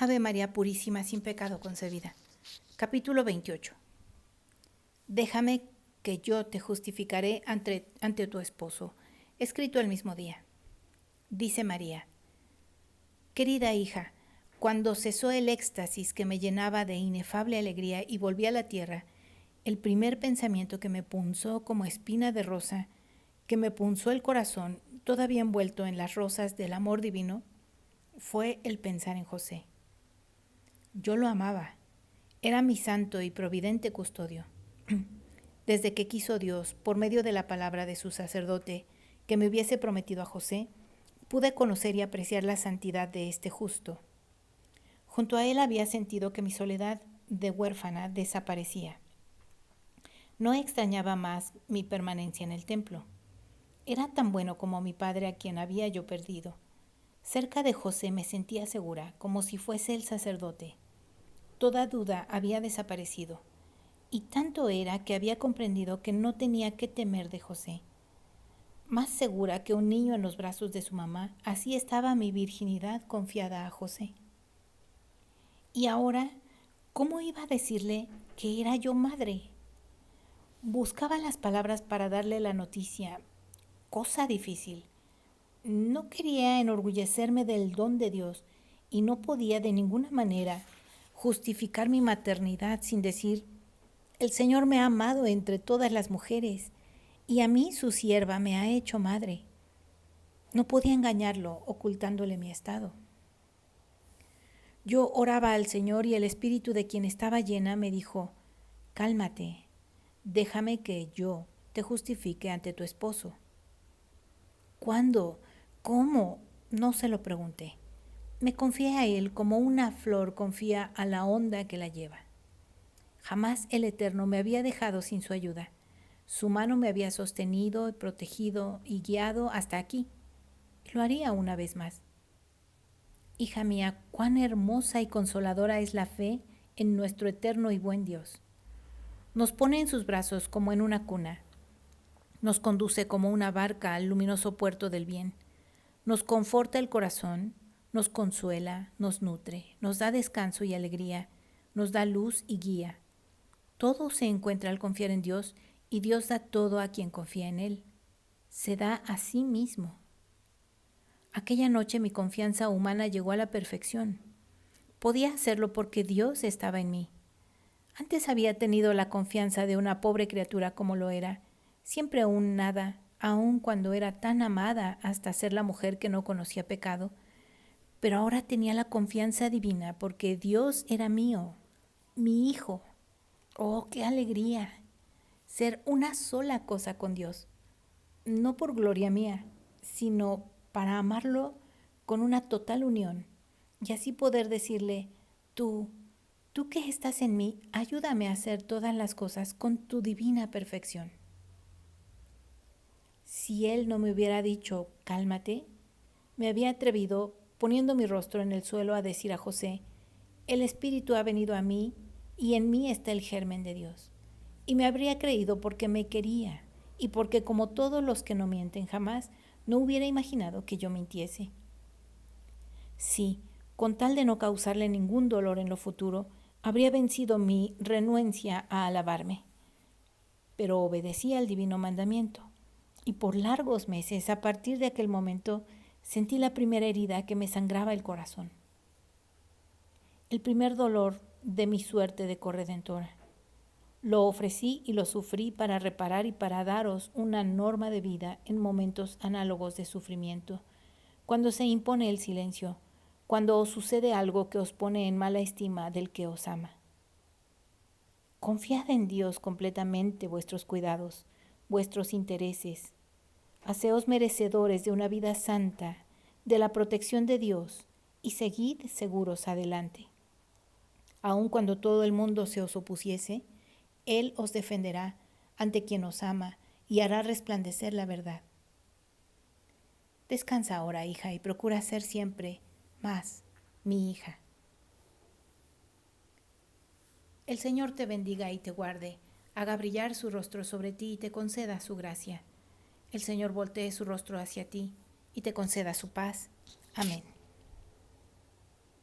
Ave María Purísima, sin pecado concebida. Capítulo 28. Déjame que yo te justificaré ante tu esposo. Escrito el mismo día. Dice María: Querida hija, cuando cesó el éxtasis que me llenaba de inefable alegría y volví a la tierra, el primer pensamiento que me punzó como espina de rosa, que me punzó el corazón, todavía envuelto en las rosas del amor divino, fue el pensar en José. Yo lo amaba. Era mi santo y providente custodio. Desde que quiso Dios, por medio de la palabra de su sacerdote, que me hubiese prometido a José, pude conocer y apreciar la santidad de este justo. Junto a él había sentido que mi soledad de huérfana desaparecía. No extrañaba más mi permanencia en el templo. Era tan bueno como mi padre a quien había yo perdido. Cerca de José me sentía segura, como si fuese el sacerdote. Toda duda había desaparecido, y tanto era que había comprendido que no tenía que temer de José. Más segura que un niño en los brazos de su mamá, así estaba mi virginidad confiada a José. Y ahora, ¿cómo iba a decirle que era yo madre? Buscaba las palabras para darle la noticia, cosa difícil. No quería enorgullecerme del don de Dios y no podía de ninguna manera justificar mi maternidad sin decir: el Señor me ha amado entre todas las mujeres y a mí, su sierva, me ha hecho madre. No podía engañarlo ocultándole mi estado. Yo oraba al Señor y el espíritu de quien estaba llena me dijo: cálmate, déjame que yo te justifique ante tu esposo. ¿Cuándo? ¿Cómo? No se lo pregunté. Me confié a él como una flor confía a la onda que la lleva. Jamás el Eterno me había dejado sin su ayuda. Su mano me había sostenido, protegido y guiado hasta aquí. Lo haría una vez más. Hija mía, cuán hermosa y consoladora es la fe en nuestro eterno y buen Dios. Nos pone en sus brazos como en una cuna. Nos conduce como una barca al luminoso puerto del bien. Nos conforta el corazón, nos consuela, nos nutre, nos da descanso y alegría, nos da luz y guía. Todo se encuentra al confiar en Dios y Dios da todo a quien confía en Él. Se da a sí mismo. Aquella noche mi confianza humana llegó a la perfección. Podía hacerlo porque Dios estaba en mí. Antes había tenido la confianza de una pobre criatura como lo era, siempre un nada, aun cuando era tan amada hasta ser la mujer que no conocía pecado, pero ahora tenía la confianza divina porque Dios era mío, mi hijo. ¡Oh, qué alegría! Ser una sola cosa con Dios, no por gloria mía, sino para amarlo con una total unión y así poder decirle: tú que estás en mí, ayúdame a hacer todas las cosas con tu divina perfección. Si él no me hubiera dicho cálmate, me había atrevido, poniendo mi rostro en el suelo, a decir a José: el Espíritu ha venido a mí y en mí está el germen de Dios. Y me habría creído porque me quería y porque, como todos los que no mienten jamás, no hubiera imaginado que yo mintiese. Sí, con tal de no causarle ningún dolor en lo futuro, habría vencido mi renuencia a alabarme. Pero obedecí al divino mandamiento, y por largos meses, a partir de aquel momento, sentí la primera herida que me sangraba el corazón. El primer dolor de mi suerte de corredentora. Lo ofrecí y lo sufrí para reparar y para daros una norma de vida en momentos análogos de sufrimiento, cuando se impone el silencio, cuando os sucede algo que os pone en mala estima del que os ama. Confiad en Dios completamente vuestros cuidados, vuestros intereses. Haceos merecedores de una vida santa, de la protección de Dios, y seguid seguros adelante. Aun cuando todo el mundo se os opusiese, Él os defenderá ante quien os ama y hará resplandecer la verdad. Descansa ahora, hija, y procura ser siempre más mi hija. El Señor te bendiga y te guarde, haga brillar su rostro sobre ti y te conceda su gracia. El Señor voltee su rostro hacia ti y te conceda su paz. Amén.